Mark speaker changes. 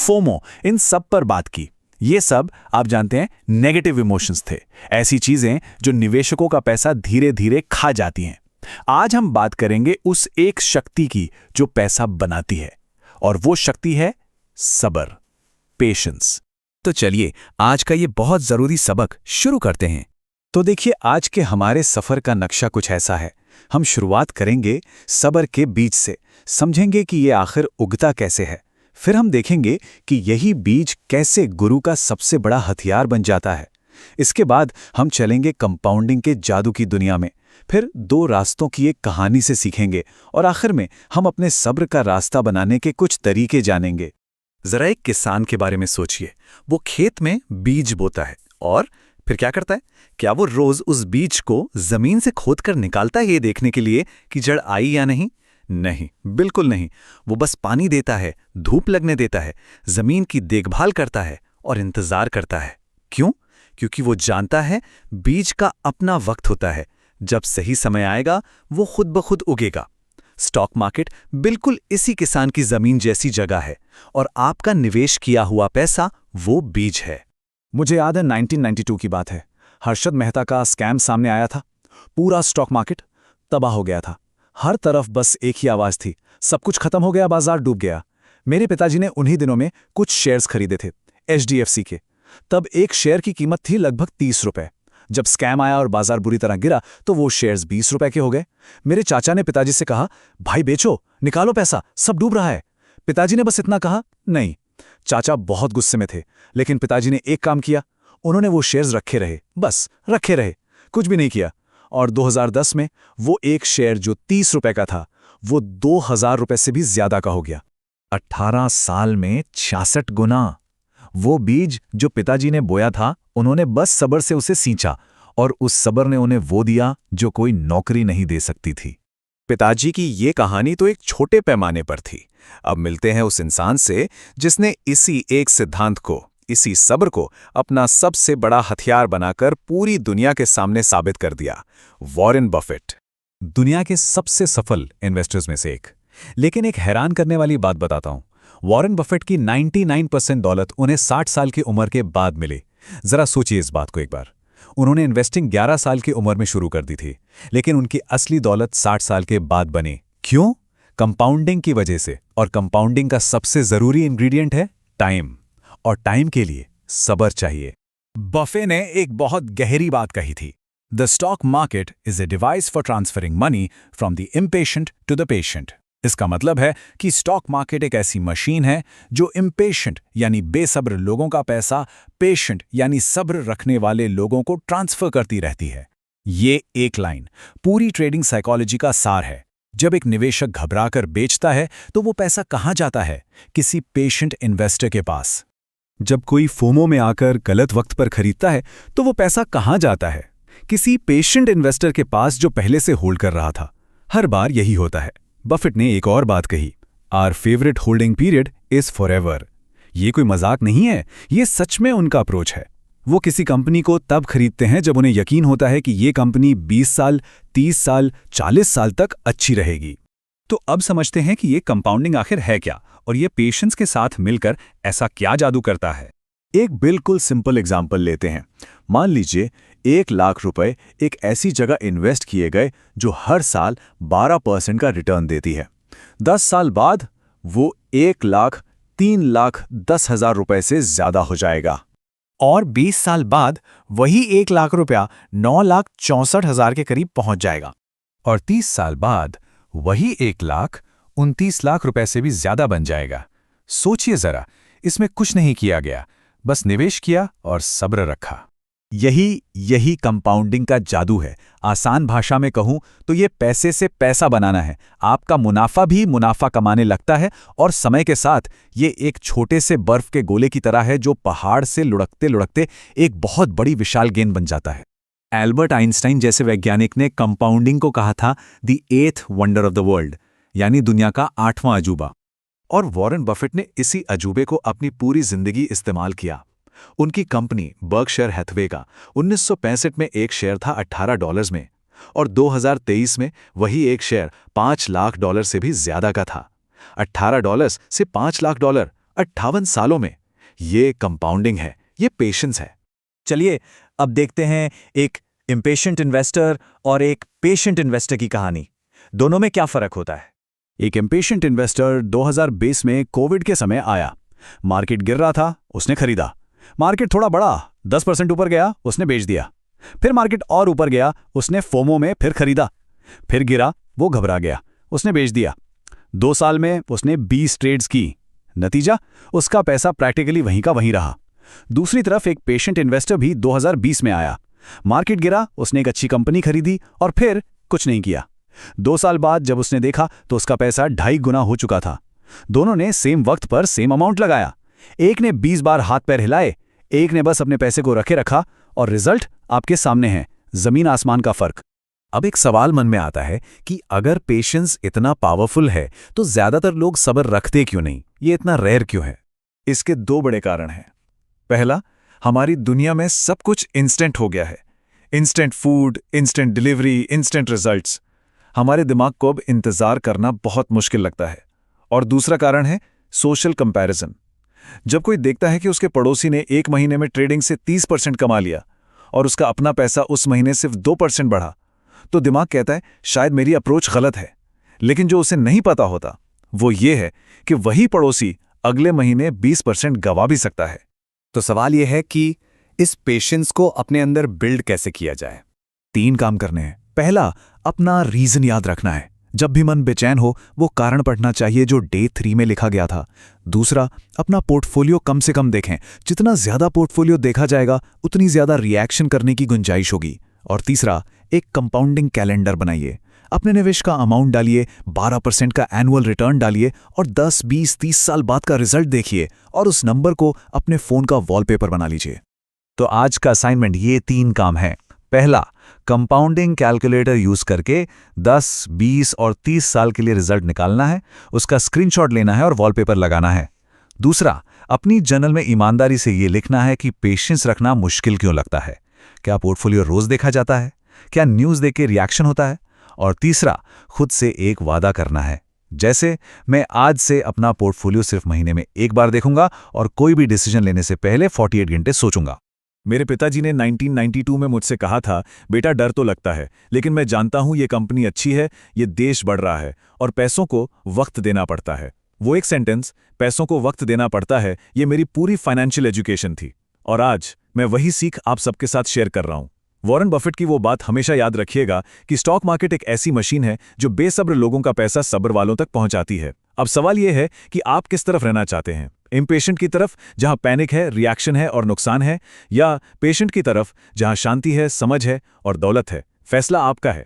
Speaker 1: FOMO, इन सब पर बात की। ये सब आप जानते हैं नेगेटिव इमोशंस थे, ऐसी चीजें जो निवेशकों का पैसा धीरे धीरे खा जाती हैं। आज हम बात करेंगे उस एक शक्ति की जो पैसा बनाती है, और वो शक्ति है सब्र, पेशेंस।
Speaker 2: तो चलिए आज का ये बहुत जरूरी सबक शुरू करते हैं।
Speaker 1: तो देखिए, आज के हमारे सफर का नक्शा कुछ ऐसा है। हम शुरुआत करेंगे सब्र के बीज से, समझेंगे कि ये आखिर उगता कैसे है। फिर हम देखेंगे कि यही बीज कैसे गुरु का सबसे बड़ा हथियार बन जाता है। इसके बाद हम चलेंगे कंपाउंडिंग के जादू की दुनिया में, फिर 2 रास्तों की एक कहानी से सीखेंगे, और आखिर में हम अपने सब्र का रास्ता बनाने के कुछ तरीके जानेंगे।
Speaker 2: जरा एक किसान के बारे में सोचिए। वो खेत में बीज बोता है और फिर क्या करता है? क्या वो रोज उस बीज को जमीन से खोदकर निकालता है ये देखने के लिए कि जड़ आई या नहीं? नहीं, बिल्कुल नहीं। वो बस पानी देता है, धूप लगने देता है, जमीन की देखभाल करता है और इंतजार करता है। क्यों? क्योंकि वो जानता है बीज का अपना वक्त होता है। जब सही समय आएगा वो खुद ब खुद उगेगा। स्टॉक मार्केट बिल्कुल इसी किसान की जमीन जैसी जगह है, और आपका निवेश किया हुआ पैसा वो बीज है।
Speaker 1: मुझे याद है 1992 की बात है। हर्षद मेहता का स्कैम सामने आया था। पूरा स्टॉक मार्केट तबाह हो गया था। हर तरफ बस एक ही आवाज थी, सब कुछ खत्म हो गया, बाजार डूब गया। मेरे पिताजी ने उन्हीं दिनों में कुछ शेयर्स खरीदे थे, HDFC के। तब एक शेयर की कीमत थी लगभग 30 रुपए। जब स्कैम आया और बाजार बुरी तरह गिरा तो वो शेयर्स 20 रुपए के हो गए। मेरे चाचा ने पिताजी से कहा, भाई बेचो, निकालो पैसा, सब डूब रहा है। पिताजी ने बस इतना कहा, नहीं। चाचा बहुत गुस्से में थे, लेकिन पिताजी ने एक काम किया। उन्होंने वो शेयर्स रखे रहे, बस रखे रहे, कुछ भी नहीं किया। और 2010 में वो एक शेयर जो 30 रुपए का था, वो 2000 रुपए से भी ज्यादा का हो गया।
Speaker 2: 18 साल में 66 गुना। वो बीज जो पिताजी ने बोया था, उन्होंने बस सब्र से उसे सींचा, और उस सब्र ने उन्हें वो दिया जो कोई नौकरी नहीं दे सकती थी। पिताजी की ये कहानी तो एक छोटे पैमाने पर थी। अब मिलते हैं उस इंसान से जिसने इसी एक सिद्धांत को, इसी सब्र को अपना सबसे बड़ा हथियार बनाकर पूरी दुनिया के सामने साबित कर दिया। वॉरेन बफेट,
Speaker 1: दुनिया के सबसे सफल इन्वेस्टर्स में से एक। लेकिन एक हैरान करने वाली बात बताता हूं। वॉरेन बफेट की 99% दौलत उन्हें 60 साल की उम्र के बाद मिली। जरा सोचिए इस बात को एक बार। उन्होंने इन्वेस्टिंग 11 साल की उम्र में शुरू कर दी थी, लेकिन उनकी असली दौलत 60 साल के बाद बनी। क्यों? कंपाउंडिंग की वजह से। और कंपाउंडिंग का सबसे जरूरी इंग्रेडिएंट है टाइम, और टाइम के लिए सब्र चाहिए। बफे ने एक बहुत गहरी बात कही थी, the stock market is a device for transferring money from the impatient to the patient. इसका मतलब है कि स्टॉक मार्केट एक ऐसी मशीन है जो इम्पेशेंट यानी बेसब्र लोगों का पैसा पेशेंट यानी सब्र रखने वाले लोगों को ट्रांसफर करती रहती है। ये एक लाइन पूरी ट्रेडिंग साइकोलॉजी का सार है। जब एक निवेशक घबराकर बेचता है तो वो पैसा कहाँ जाता है? किसी पेशेंट इन्वेस्टर के पास। जब कोई फोमो में आकर गलत वक्त पर खरीदता है तो वो पैसा कहाँ जाता है? किसी पेशेंट इन्वेस्टर के पास जो पहले से होल्ड कर रहा था। हर बार यही होता है। बफेट ने एक और बात कही, our favourite holding period is forever. ये कोई मजाक नहीं है, ये सच में उनका अप्रोच है। वो किसी कंपनी को तब खरीदते हैं जब उन्हें यकीन होता है कि ये कंपनी 20 साल, 30 साल, 40 साल तक अच्छी रहेगी। तो अब समझते हैं कि ये कंपाउंडिंग आखिर है क्या, और ये पेशेंस के साथ मिलकर ऐसा क्या जादू करता है। एक बिल्कुल सिंपल एग्जाम्पल लेते हैं। मान लीजिए 1 लाख रुपए एक ऐसी जगह इन्वेस्ट किए गए जो हर साल 12% का रिटर्न देती है। 10 साल बाद वो 1,03,10,000 रुपए से ज्यादा हो जाएगा। और 20 साल बाद वही 1 लाख रुपया 9,64,000 के करीब पहुंच जाएगा। और 30 साल बाद वही 1,29,00,000 रुपए से भी ज्यादा बन जाएगा। सोचिए जरा, इसमें कुछ नहीं किया गया, बस निवेश किया और सब्र रखा। यही कंपाउंडिंग का जादू है। आसान भाषा में कहूं तो ये पैसे से पैसा बनाना है। आपका मुनाफा भी मुनाफा कमाने लगता है, और समय के साथ ये एक छोटे से बर्फ के गोले की तरह है जो पहाड़ से लुढ़कते लुढ़कते एक बहुत बड़ी विशाल गेंद बन जाता है। एल्बर्ट आइंस्टाइन जैसे वैज्ञानिक ने कंपाउंडिंग को कहा था the 8th wonder of the world, यानी दुनिया का 8वां अजूबा। और वॉरेन बफेट ने इसी अजूबे को अपनी पूरी जिंदगी इस्तेमाल किया। उनकी कंपनी बर्कशायर हैथवे का 1965 में एक शेयर था $18 में, और 2023 में वही एक शेयर $5 लाख से भी ज्यादा का था। $18 से $5 लाख, 58 सालों में। ये कंपाउंडिंग है, ये पेशेंस है।
Speaker 3: चलिए अब देखते हैं एक इम्पेशेंट इन्वेस्टर और एक पेशेंट इन्वेस्टर की कहानी। दोनों में क्या फर्क होता है?
Speaker 1: एक इम्पेशेंट इन्वेस्टर 2020 में कोविड के समय आया। मार्केट गिर रहा था, उसने खरीदा। मार्केट थोड़ा बढ़ा, 10% ऊपर गया, उसने बेच दिया। फिर मार्केट और ऊपर गया, उसने फोमो में फिर खरीदा। फिर गिरा, वो घबरा गया, उसने बेच दिया। 2 साल में उसने 20 ट्रेड्स की। नतीजा, उसका पैसा प्रैक्टिकली वहीं का वहीं रहा। दूसरी तरफ एक पेशेंट इन्वेस्टर भी 2020 में आया। मार्केट गिरा, उसने एक अच्छी कंपनी खरीदी और फिर कुछ नहीं किया। 2 साल बाद जब उसने देखा तो उसका पैसा 2.5 गुना हो चुका था। दोनों ने सेम वक्त पर सेम अमाउंट लगाया। एक ने 20 बार हाथ पैर हिलाए, एक ने बस अपने पैसे को रखे रखा, और रिजल्ट आपके सामने है, जमीन आसमान का फर्क। अब एक सवाल मन में आता है कि अगर पेशेंस इतना पावरफुल है तो ज्यादातर लोग सब्र रखते क्यों नहीं? ये इतना रेयर क्यों है? इसके 2 बड़े कारण हैं। पहला, हमारी दुनिया में सब कुछ इंस्टेंट हो गया है। Instant food, instant delivery, instant results. हमारे दिमाग को अब इंतजार करना बहुत मुश्किल लगता है। और दूसरा कारण है सोशल कंपैरिजन। जब कोई देखता है कि उसके पड़ोसी ने 1 महीने में ट्रेडिंग से 30% कमा लिया और उसका अपना पैसा उस महीने सिर्फ 2% बढ़ा, तो दिमाग कहता है शायद मेरी अप्रोच गलत है। लेकिन जो उसे नहीं पता होता वो ये है कि वही पड़ोसी अगले महीने 20% गवा भी सकता है।
Speaker 2: तो सवाल यह है कि इस पेशेंस को अपने अंदर बिल्ड कैसे किया जाए?
Speaker 1: 3 काम करने हैं। पहला, अपना रीजन याद रखना है। जब भी मन बेचैन हो, वो कारण पढ़ना चाहिए जो डे 3 में लिखा गया था। दूसरा, अपना पोर्टफोलियो कम से कम देखें। जितना ज्यादा पोर्टफोलियो देखा जाएगा उतनी ज्यादा रिएक्शन करने की गुंजाइश होगी। और तीसरा, एक कंपाउंडिंग कैलेंडर बनाइए। अपने निवेश का अमाउंट डालिए, 12% का एनुअल रिटर्न डालिए और 10, 20, 30 साल बाद का रिजल्ट देखिए और उस नंबर को अपने फोन का वॉलपेपर बना लीजिए। तो आज का असाइनमेंट ये 3 काम है। पहला, कंपाउंडिंग कैलकुलेटर यूज करके 10, 20 और 30 साल के लिए रिजल्ट निकालना है, उसका स्क्रीनशॉट लेना है और वॉलपेपर लगाना है। दूसरा, अपनी जर्नल में ईमानदारी से ये लिखना है कि पेशेंस रखना मुश्किल क्यों लगता है। क्या पोर्टफोलियो रोज देखा जाता है? क्या न्यूज़ देख के रिएक्शन होता है? और तीसरा, खुद से एक वादा करना है, जैसे मैं आज से अपना पोर्टफोलियो सिर्फ महीने में 1 बार देखूंगा और कोई भी डिसीजन लेने से पहले 48 घंटे सोचूंगा। मेरे पिताजी ने 1992 में मुझसे कहा था, बेटा डर तो लगता है, लेकिन मैं जानता हूं ये कंपनी अच्छी है, ये देश बढ़ रहा है और पैसों को वक्त देना पड़ता है। वो एक सेंटेंस, पैसों को वक्त देना पड़ता है, ये मेरी पूरी फाइनेंशियल एजुकेशन थी। और आज मैं वही सीख आप सबके साथ शेयर कर रहा हूं। वॉरेन बफेट की वो बात हमेशा याद रखिएगा कि स्टॉक मार्केट एक ऐसी मशीन है जो बेसब्र लोगों का पैसा सब्र वालों तक पहुंचाती है। अब सवाल यह है कि आप किस तरफ रहना चाहते हैं? इम्पेशेंट की तरफ जहां पैनिक है, रिएक्शन है और नुकसान है, या पेशेंट की तरफ जहां शांति है, समझ है और दौलत है? फैसला आपका है।